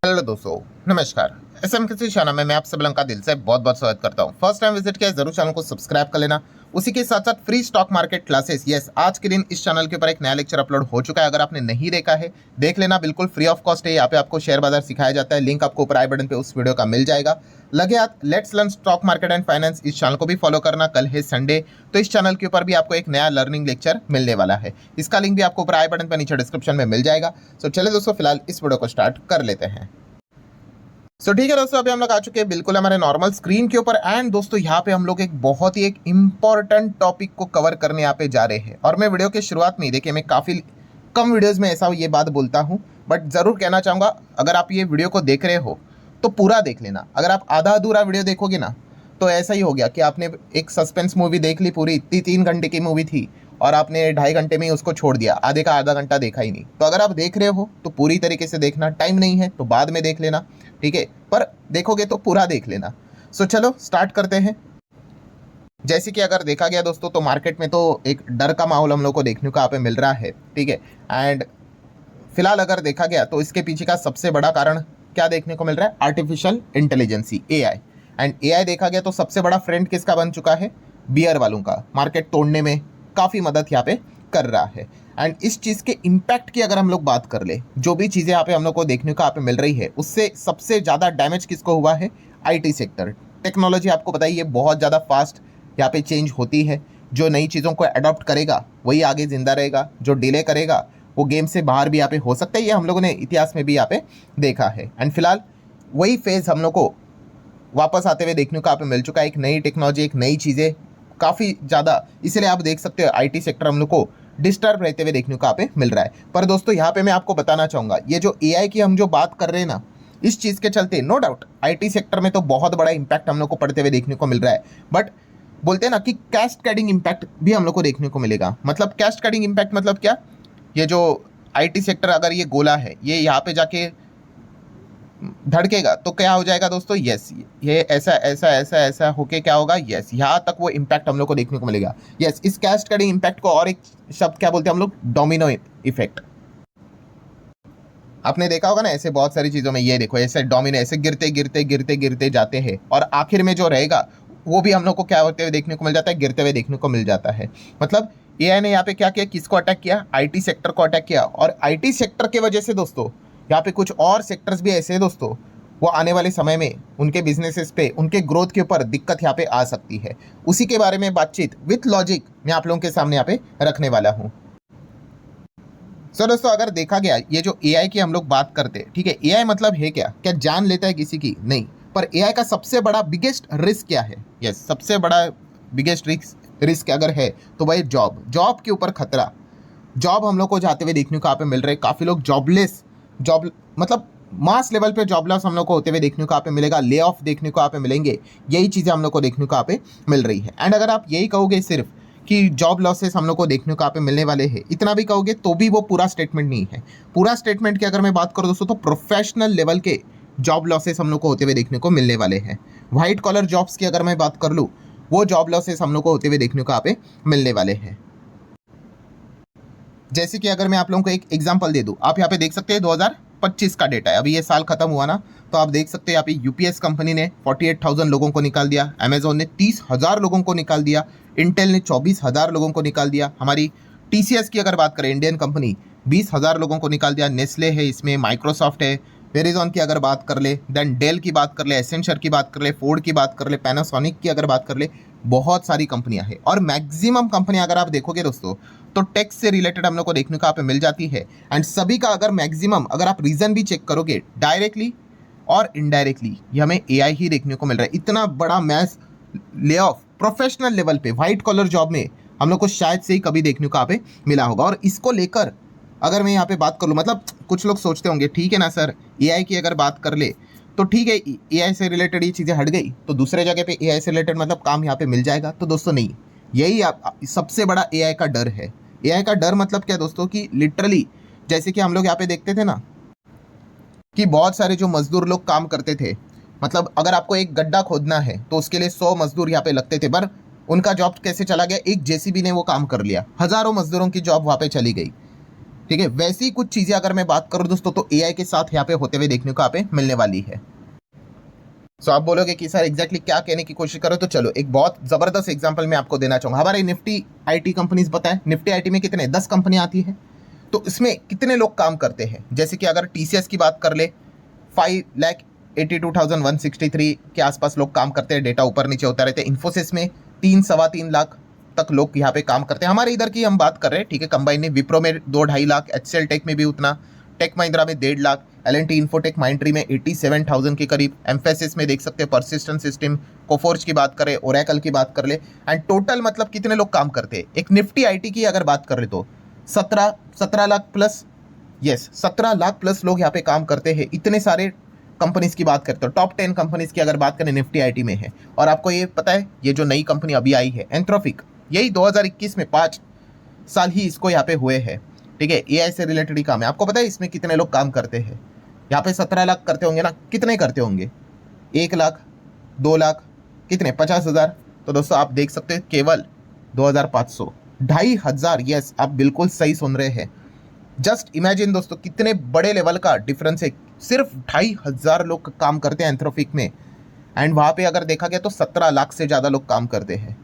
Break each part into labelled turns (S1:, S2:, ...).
S1: Hello दोस्तों, नमस्कार। SM किसी चैनल में मैं आप सब लोगों का दिल से बहुत बहुत स्वागत करता हूं। फर्स्ट टाइम विजिट किया जरूर चैनल को सब्सक्राइब कर लेना। उसी के साथ साथ free stock market classes, yes, आज के दिन इस चैनल के ऊपर एक नया लेक्चर अपलोड हो चुका है। अगर आपने नहीं देखा है देख लेना, बिल्कुल फ्री ऑफ कॉस्ट है। यहाँ पे आपको शेयर बाजार सिखाया जाता है। लिंक आपको ऊपर आई बटन पे उस वीडियो का मिल जाएगा। लगे हाथ let's learn stock market and finance, इस चैनल को भी फॉलो करना। कल है संडे, तो इस चैनल के ऊपर भी आपको एक नया लर्निंग लेक्चर मिलने वाला है। इसका लिंक भी आपको ऊपर आई बटन पर नीचे डिस्क्रिप्शन में मिल जाएगा। सो चलिए दोस्तों, फिलहाल इस वीडियो को स्टार्ट कर लेते हैं। ठीक है दोस्तों, अभी हम लोग आ चुके हैं बिल्कुल हमारे नॉर्मल स्क्रीन के ऊपर। एंड दोस्तों यहाँ पे हम लोग एक बहुत ही एक इंपॉर्टेंट टॉपिक को कवर करने यहाँ पे जा रहे हैं। और मैं वीडियो के शुरुआत में, देखिए, मैं काफ़ी कम वीडियोस में ऐसा ये बात बोलता हूँ, बट ज़रूर कहना चाहूँगा, अगर आप ये वीडियो को देख रहे हो तो पूरा देख लेना। अगर आप आधा अधूरा वीडियो देखोगे ना तो ऐसा ही हो गया कि आपने एक सस्पेंस मूवी देख ली, पूरी इतनी 3 घंटे की मूवी थी और आपने 2.5 घंटे में ही उसको छोड़ दिया, आधे का आधा घंटा देखा ही नहीं। तो अगर आप देख रहे हो तो पूरी तरीके से देखना, टाइम नहीं है तो बाद में देख लेना, ठीक है, पर देखोगे तो पूरा देख लेना। सो चलो स्टार्ट करते हैं। जैसे कि अगर देखा गया दोस्तों तो मार्केट में तो एक डर का माहौल हम लोग को देखने को यहाँ पे मिल रहा है, ठीक है। एंड फिलहाल अगर देखा गया तो इसके पीछे का सबसे बड़ा कारण क्या देखने को मिल रहा है? Artificial intelligence, AI. And AI देखा गया तो सबसे बड़ा फ्रेंड किसका बन चुका है? बियर वालों का। मार्केट तोड़ने में काफ़ी मदद यहाँ पे कर रहा है। एंड इस चीज़ के इम्पैक्ट की अगर हम लोग बात कर ले, जो भी चीज़ें यहाँ पे हम लोग को देखने को यहाँ पे मिल रही है, उससे सबसे ज़्यादा डैमेज किसको हुआ है? IT sector. टेक्नोलॉजी आपको पता ही है बहुत ज़्यादा फास्ट यहाँ पे चेंज होती है। जो नई चीज़ों को अडॉप्ट करेगा वही आगे जिंदा रहेगा, जो डिले करेगा वो गेम से बाहर भी यहाँ पे हो सकता है। ये हम लोगों ने इतिहास में भी यहाँ पे देखा है। एंड फिलहाल वही फेज़ हम लोग को वापस आते हुए देखने को यहाँ पे मिल चुका है। एक नई टेक्नोलॉजी, एक नई चीज़ें काफ़ी ज़्यादा, इसलिए आप देख सकते हो आईटी सेक्टर हम लोग को डिस्टर्ब रहते हुए देखने को यहाँ पे मिल रहा है। पर दोस्तों यहाँ पे मैं आपको बताना चाहूँगा, ये जो एआई की हम जो बात कर रहे हैं ना, इस चीज़ के चलते नो डाउट आईटी सेक्टर में तो बहुत बड़ा इंपैक्ट हम लोग को पड़ते हुए देखने को मिल रहा है। बट बोलते हैं ना कि कैस्ट कैडिंग इम्पैक्ट भी हम लोग को देखने को मिलेगा। मतलब कैस्ट कैडिंग इम्पैक्ट मतलब क्या? ये जो आईटी सेक्टर अगर ये गोला है, ये यहाँ पे जाके धड़केगा तो क्या हो जाएगा दोस्तों? यस, ये ऐसा ऐसा ऐसा ऐसा होके क्या होगा? यस, यहाँ तक वो इम्पैक्ट हम लोग को देखने को मिलेगा। यस, इस कैस्ट कैडिंग इम्पैक्ट को और एक शब्द क्या बोलते हैं हम लोग? Domino effect. आपने देखा होगा ना, ऐसे बहुत सारी चीज़ों में, ये देखो ऐसे डोमिनो, ऐसे गिरते गिरते गिरते गिरते जाते हैं और आखिर में जो रहेगा वो भी हम लोग को क्या होते हुए देखने को मिल जाता है? गिरते हुए देखने को मिल जाता है। मतलब एआई ने यहाँ पे क्या किया? किसको अटैक किया? आईटी सेक्टर को अटैक किया। और आईटी सेक्टर की वजह से दोस्तों यहाँ पे कुछ और सेक्टर्स भी ऐसे हैं दोस्तों, वो आने वाले समय में उनके बिजनेसेस पे, उनके ग्रोथ के ऊपर दिक्कत यहाँ पे आ सकती है। उसी के बारे में बातचीत विथ लॉजिक मैं आप लोगों के सामने यहाँ पे रखने वाला हूँ। सो दोस्तों अगर देखा गया, ये जो एआई की हम लोग बात करते हैं, ठीक है, एआई मतलब है क्या? क्या जान लेता है किसी की? नहीं। पर एआई का सबसे बड़ा बिगेस्ट रिस्क क्या है? यस, सबसे बड़ा बिगेस्ट रिस्क अगर है तो भाई जॉब के ऊपर खतरा। जॉब हम लोग को जाते हुए देखने को यहाँ पे मिल रहे हैं। काफ़ी लोग जॉब मतलब मास लेवल पे जॉब लॉस हम लोग को होते हुए देखने को यहाँ पे मिलेगा। ले ऑफ देखने को यहाँ पे मिलेंगे। यही चीज़ें हम लोग को देखने को यहाँ पे मिल रही है। एंड अगर आप यही कहोगे सिर्फ कि जॉब लॉसेस हम लोग को देखने को यहाँ पे मिलने वाले हैं, इतना भी कहोगे तो भी वो पूरा स्टेटमेंट नहीं है। पूरा स्टेटमेंट की अगर मैं बात करूँ दोस्तों तो प्रोफेशनल लेवल के जॉब लॉसेस हम लोग को होते हुए देखने को मिलने वाले हैं। व्हाइट कॉलर जॉब्स की अगर मैं बात कर लूँ, वो जॉब लॉसेस हम लोग को होते हुए देखने को यहाँ पे मिलने वाले हैं। जैसे कि अगर मैं आप लोगों को एक एग्जांपल दे दूं, आप यहाँ पे देख सकते हैं 2025 का डेटा है, अभी ये साल खत्म हुआ ना, तो आप देख सकते हैं यहाँ पे यूपीएस कंपनी ने 48,000 लोगों को निकाल दिया, अमेजोन ने 30,000 लोगों को निकाल दिया, इंटेल ने 24,000 लोगों को निकाल दिया, हमारी टीसीएस की अगर बात करें, इंडियन कंपनी, 20,000 लोगों को निकाल दिया, नेस्ले है इसमें, माइक्रोसॉफ्ट है, वेरिजॉन की अगर बात कर ले, देन डेल की बात कर ले, एसेंचर की बात कर ले, फोर्ड की बात कर ले, पैनासोनिक की अगर बात कर ले, बहुत सारी कंपनियां हैं। और मैक्सिमम कंपनियां अगर आप देखोगे दोस्तों तो टैक्स से रिलेटेड हम लोग को देखने को यहाँ पे मिल जाती है। एंड सभी का अगर मैक्सिमम अगर आप रीजन भी चेक करोगे, डायरेक्टली और इनडायरेक्टली, ये हमें एआई ही देखने को मिल रहा है। इतना बड़ा mass layoff professional level पे व्हाइट कॉलर जॉब में हम लोग को शायद से ही कभी देखने को यहाँ पे मिला होगा। और इसको लेकर अगर मैं यहाँ पे बात कर लूँ, मतलब कुछ लोग सोचते होंगे ठीक है ना सर, एआई की अगर बात कर ले तो ठीक है, एआई से रिलेटेड ये चीज़ें हट गई तो दूसरे जगह पे एआई से रिलेटेड मतलब काम यहाँ पे मिल जाएगा। तो दोस्तों नहीं, यही सबसे बड़ा एआई का डर है। एआई का डर मतलब क्या दोस्तों? कि लिटरली जैसे कि हम लोग यहाँ पे देखते थे ना कि बहुत सारे जो मजदूर लोग काम करते थे, मतलब अगर आपको एक गड्ढा खोदना है तो उसके लिए 100 मजदूर यहाँ पे लगते थे, पर उनका जॉब कैसे चला गया? एक जेसीबी ने वो काम कर लिया, हज़ारों मजदूरों की जॉब वहाँ पे चली गई। ठीक है। वैसी कुछ चीजें अगर मैं बात करूं दोस्तों तो एआई के साथ यहाँ पे होते हुए देखने को यहाँ पे मिलने वाली है। सो आप बोलोगे कि सर एग्जैक्टली क्या कहने की कोशिश करो, तो चलो एक बहुत जबरदस्त एग्जांपल मैं आपको देना चाहूंगा। हमारे निफ्टी आईटी कंपनीज बताएं, निफ्टी आईटी में कितने 10 कंपनियां आती है, तो इसमें कितने लोग काम करते हैं। जैसे कि अगर टीसीएस की बात कर ले 5,82,163 के आसपास लोग काम करते हैं, डेटा ऊपर नीचे होता रहता है। इन्फोसिस में 3-3.25 लाख तक लोग यहाँ पे काम करते हैं। हमारे इधर की हम बात कर रहे हैं, ठीक है, कंबाइन में। विप्रो में 2-2.5 लाख, एचसीएल टेक में भी उतना, टेक महिंद्रा में 1.5 लाख, एल&टी इन्फोटेक माइंट्री में 87,000 के करीब, एम्फेसिस में देख सकते हैं, परसिस्टेंट सिस्टम, कोफोर्ज की बात करें, ओरेकल की बात कर ले, एंड टोटल मतलब कितने लोग काम करते हैं। एक निफ्टी आईटी की अगर बात कर ले तो 17 lakh plus, yes 17 lakh plus लोग यहाँ पे काम करते हैं। इतने सारे कंपनीज की बात करते हो, टॉप 10 कंपनीज की अगर बात करें निफ्टी आईटी में है। और आपको ये पता है, ये जो नई कंपनी अभी आई है एंथ्रोपिक, यही 2021 में 5 साल ही इसको यहाँ पे हुए हैं, ठीक है। एआई से रिलेटेड ही काम है। आपको पता है इसमें कितने लोग काम करते हैं। यहाँ पे 17 लाख करते होंगे ना, कितने करते होंगे, 1 लाख, 2 लाख, कितने 50,000। तो दोस्तों आप देख सकते हैं केवल 2,500, 2,500, यस आप बिल्कुल सही सुन रहे हैं। जस्ट इमेजिन दोस्तों कितने बड़े लेवल का डिफरेंस है। सिर्फ 2,500 लोग काम करते हैं एंथ्रोपिक में, एंड वहाँ पे अगर देखा गया तो 17 लाख से ज़्यादा लोग काम करते हैं।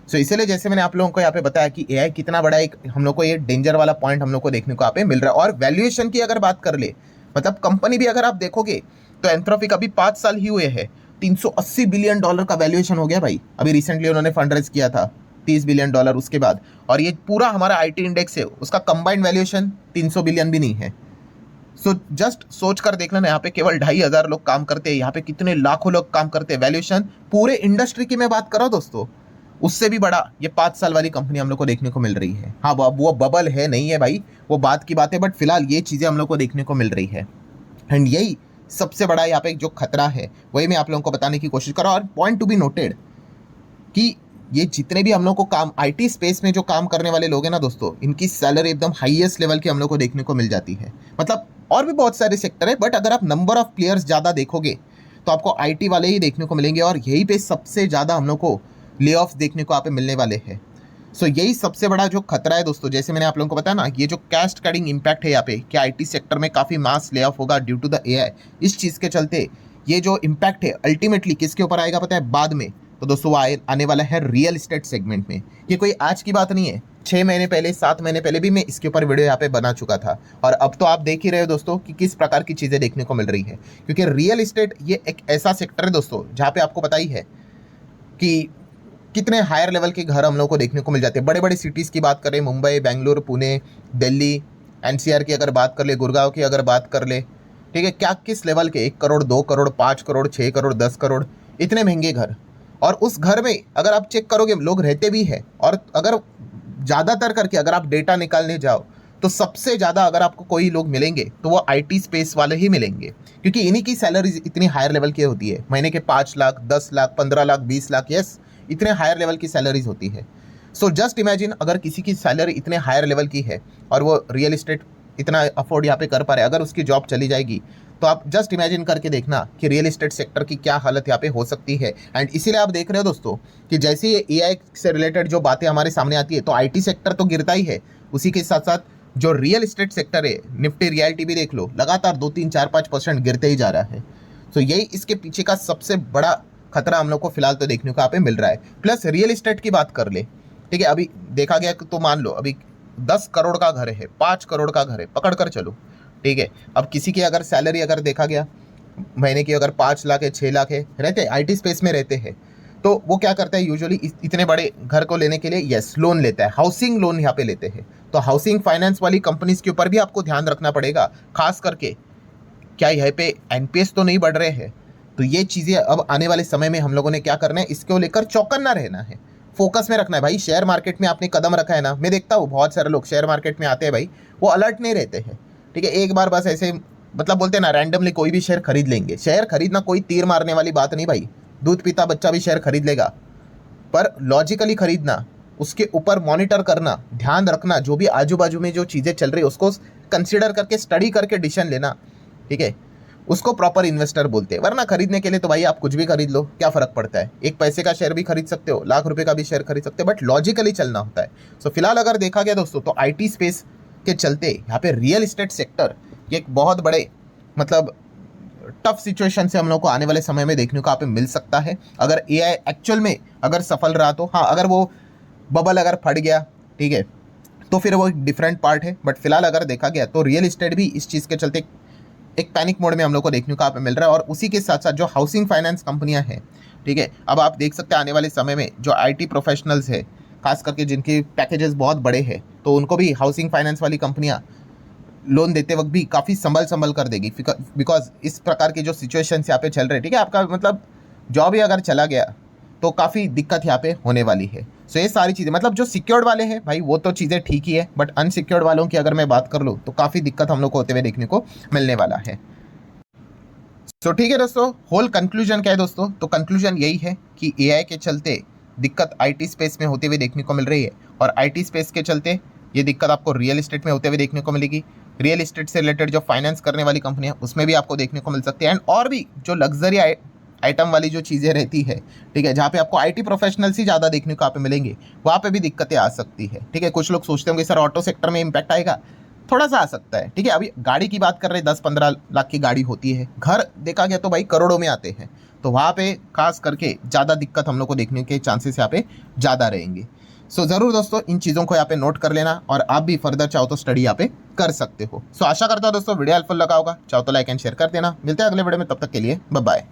S1: सो इसीलिए जैसे मैंने आप लोगों को यहाँ पे बताया कि एआई कितना बड़ा एक हम लोग को ये डेंजर वाला पॉइंट हम लोग को देखने को यहाँ पे मिल रहा है। और वैल्यूएशन की अगर बात कर ले, मतलब कंपनी भी अगर आप देखोगे तो एंथ्रोपिक अभी 5 साल ही हुए हैं, $380 बिलियन का वैल्यूएशन हो गया भाई। अभी रिसेंटली उन्होंने फंड रेज किया था $30 बिलियन उसके बाद। और ये पूरा हमारा आईटी इंडेक्स है, उसका कंबाइंड वैल्यूएशन 300 बिलियन भी नहीं है। सो जस्ट सोच कर देख लेना, यहाँ पे केवल 2,500 लोग काम करते हैं, यहाँ पे कितने लाखों लोग काम करते हैं। वैल्यूएशन पूरे इंडस्ट्री की मैं बात कर रहा हूँ दोस्तों, उससे भी बड़ा ये 5 साल वाली कंपनी हम लोग को देखने को मिल रही है। हाँ वो बबल है नहीं है भाई, वो बात की बात है, बट फिलहाल ये चीज़ें हम लोग को देखने को मिल रही है। एंड यही सबसे बड़ा यहाँ पे जो खतरा है वही मैं आप लोगों को बताने की कोशिश कर रहा हूँ। और पॉइंट टू बी नोटेड कि ये जितने भी हम लोग को काम आईटी स्पेस में जो काम करने वाले लोग हैं ना दोस्तों, इनकी सैलरी एकदम हाईएस्ट लेवल की हम लोग को देखने को मिल जाती है। मतलब और भी बहुत सारे सेक्टर है, बट अगर आप नंबर ऑफ प्लेयर्स ज़्यादा देखोगे तो आपको आईटी वाले ही देखने को मिलेंगे, और यही पे सबसे ज़्यादा हम लोग को ले ऑफ देखने को यहाँ पे मिलने वाले हैं। सो यही सबसे बड़ा जो खतरा है दोस्तों। जैसे मैंने आप लोगों को बताया ना, ये जो कैस्ट कटिंग इम्पैक्ट है यहाँ पे, कि आईटी सेक्टर में काफ़ी मास ले ऑफ होगा ड्यू टू द एआई, इस चीज़ के चलते ये जो इम्पैक्ट है अल्टीमेटली किसके ऊपर आएगा पता है बाद में, तो दोस्तों आने वाला है रियल एस्टेट सेगमेंट में। ये कोई आज की बात नहीं है, 6 महीने पहले 7 महीने पहले भी मैं इसके ऊपर वीडियो यहाँ पे बना चुका था। और अब तो आप देख ही रहे हो दोस्तों कि किस प्रकार की चीज़ें देखने को मिल रही है। क्योंकि रियल एस्टेट ये एक ऐसा सेक्टर है दोस्तों जहाँ पे आपको पता ही है कि कितने हायर लेवल के घर हम लोग को देखने को मिल जाते हैं। बड़े बड़े सिटीज़ की बात करें, मुंबई, बेंगलुरु, पुणे, दिल्ली, एनसीआर की अगर बात कर ले, गुड़गांव की अगर बात कर ले, ठीक है, क्या किस लेवल के 1 करोड़, 2 करोड़, 5 करोड़, 6 करोड़, 10 करोड़, इतने महंगे घर। और उस घर में अगर आप चेक करोगे लोग रहते भी हैं। और अगर ज़्यादातर करके अगर आप डेटा निकालने जाओ तो सबसे ज़्यादा अगर आपको कोई लोग मिलेंगे तो वो आईटी स्पेस वाले ही मिलेंगे, क्योंकि इन्हीं की सैलरीज इतनी हायर लेवल की होती है। महीने के 5 लाख, 10 लाख, 15 लाख, 20 लाख, यस इतने हायर लेवल की सैलरीज होती है। सो जस्ट इमेजिन अगर किसी की सैलरी इतने हायर लेवल की है और वो रियल एस्टेट इतना अफोर्ड यहाँ पे कर पा रहे, अगर उसकी जॉब चली जाएगी तो आप जस्ट इमेजिन करके देखना कि रियल एस्टेट सेक्टर की क्या हालत यहाँ पे हो सकती है। एंड इसीलिए आप देख रहे हो दोस्तों कि जैसे ये एआई से रिलेटेड जो बातें हमारे सामने आती है तो आईटी सेक्टर तो गिरता ही है, उसी के साथ साथ जो रियल एस्टेट सेक्टर है, निफ्टी रियल्टी भी देख लो, लगातार 2, 3, 4, 5% गिरते ही जा रहा है। सो यही इसके पीछे का सबसे बड़ा खतरा हम लोग को फिलहाल तो देखने को यहाँ पे मिल रहा है। प्लस रियल एस्टेट की बात कर ले, ठीक है, अभी देखा गया तो मान लो अभी 10 करोड़ का घर है, 5 करोड़ का घर है, पकड़ कर चलो, ठीक है। अब किसी की अगर सैलरी अगर देखा गया महीने की अगर 5 लाख है, 6 लाख है, रहते आईटी स्पेस में रहते हैं, तो वो क्या करता है यूजुअली इतने बड़े घर को लेने के लिए यस लोन लेता है, हाउसिंग लोन यहाँ पे लेते हैं। तो हाउसिंग फाइनेंस वाली कंपनीज के ऊपर भी आपको ध्यान रखना पड़ेगा, खास करके क्या यहाँ पे एनपीएस तो नहीं बढ़ रहे हैं। तो ये चीज़ें अब आने वाले समय में हम लोगों ने क्या करना है, इसको लेकर चौकन्ना रहना है, फोकस में रखना है भाई। शेयर मार्केट में आपने कदम रखा है ना, मैं देखता हूँ बहुत सारे लोग शेयर मार्केट में आते हैं भाई, वो अलर्ट नहीं रहते हैं, ठीक है। एक बार बस ऐसे मतलब बोलते हैं ना रैंडमली कोई भी शेयर खरीद लेंगे। शेयर खरीदना कोई तीर मारने वाली बात नहीं भाई, दूध पीता बच्चा भी शेयर खरीद लेगा, पर लॉजिकली खरीदना, उसके ऊपर मॉनिटर करना, ध्यान रखना, जो भी आजू बाजू में जो चीज़ें चल रही है उसको कंसिडर करके स्टडी करके डिसीजन लेना, ठीक है, उसको प्रॉपर इन्वेस्टर बोलते हैं। वरना खरीदने के लिए तो भाई आप कुछ भी खरीद लो, क्या फर्क पड़ता है, 1 पैसे का शेयर भी खरीद सकते हो, लाख रुपए का भी शेयर खरीद सकते हो, बट लॉजिकली चलना होता है। सो फिलहाल अगर देखा गया दोस्तों तो आईटी स्पेस के चलते यहाँ पे रियल इस्टेट सेक्टर ये एक बहुत बड़े मतलब टफ सिचुएशन से हम लोग को आने वाले समय में देखने को यहाँ पे मिल सकता है। अगर एआई एक्चुअल में अगर सफल रहा तो हाँ, अगर वो बबल अगर फट गया, ठीक है, तो फिर वो एक डिफरेंट पार्ट है। बट फिलहाल अगर देखा गया तो रियल इस्टेट भी इस चीज़ के चलते एक पैनिक मोड में हम लोग को देखने को यहाँ पे मिल रहा है। और उसी के साथ साथ जो हाउसिंग फाइनेंस कंपनियां हैं, ठीक है, अब आप देख सकते हैं आने वाले समय में जो आईटी प्रोफेशनल्स है, खास करके जिनके पैकेजेस बहुत बड़े हैं, तो उनको भी हाउसिंग फाइनेंस वाली कंपनियां लोन देते वक्त भी काफ़ी संभल कर देगी, बिकॉज इस प्रकार के जो सिचुएशन यहाँ पे चल रहे हैं, ठीक है, आपका मतलब जॉब ही अगर चला गया तो काफ़ी दिक्कत यहाँ पे होने वाली है। सो ये सारी चीज़ें मतलब जो सिक्योर्ड वाले हैं भाई वो तो चीज़ें ठीक ही है, बट अनसिक्योर्ड वालों की अगर मैं बात कर लूँ तो काफ़ी दिक्कत हम लोग को होते हुए देखने को मिलने वाला है। सो ठीक है दोस्तों, होल कंक्लूजन क्या है दोस्तों? तो कंक्लूजन यही है कि एआई के चलते दिक्कत आईटी स्पेस में होते हुए देखने को मिल रही है, और आईटी स्पेस के चलते ये दिक्कत आपको रियल इस्टेट में होते हुए देखने को मिलेगी। रियल इस्टेट से रिलेटेड जो फाइनेंस करने वाली कंपनियां उसमें भी आपको देखने को मिल सकती है, एंड और भी जो लग्जरी आइटम वाली जो चीज़ें रहती है, ठीक है, जहाँ पे आपको आईटी प्रोफेशनल्स ही ज़्यादा देखने को यहाँ पे मिलेंगे, वहाँ पे भी दिक्कतें आ सकती है। ठीक है, कुछ लोग सोचते होंगे सर ऑटो सेक्टर में इम्पैक्ट आएगा, थोड़ा सा आ सकता है। ठीक है, अभी गाड़ी की बात कर रहे हैं, 10-15 लाख की गाड़ी होती है, घर देखा गया तो भाई करोड़ों में आते हैं, तो वहाँ पे खास करके ज़्यादा दिक्कत हम लोग को देखने के चांसेस यहाँ पे ज़्यादा रहेंगे। सो ज़रूर दोस्तों इन चीज़ों को यहाँ पे नोट कर लेना, और आप भी फर्दर चाहो तो स्टडी यहाँ पे कर सकते हो। सो आशा करता हूँ दोस्तों वीडियो हेल्पफुल लगा होगा, चाहो तो लाइक एंड शेयर कर देना। मिलते हैं अगले वीडियो में, तब तक के लिए बाय बाय।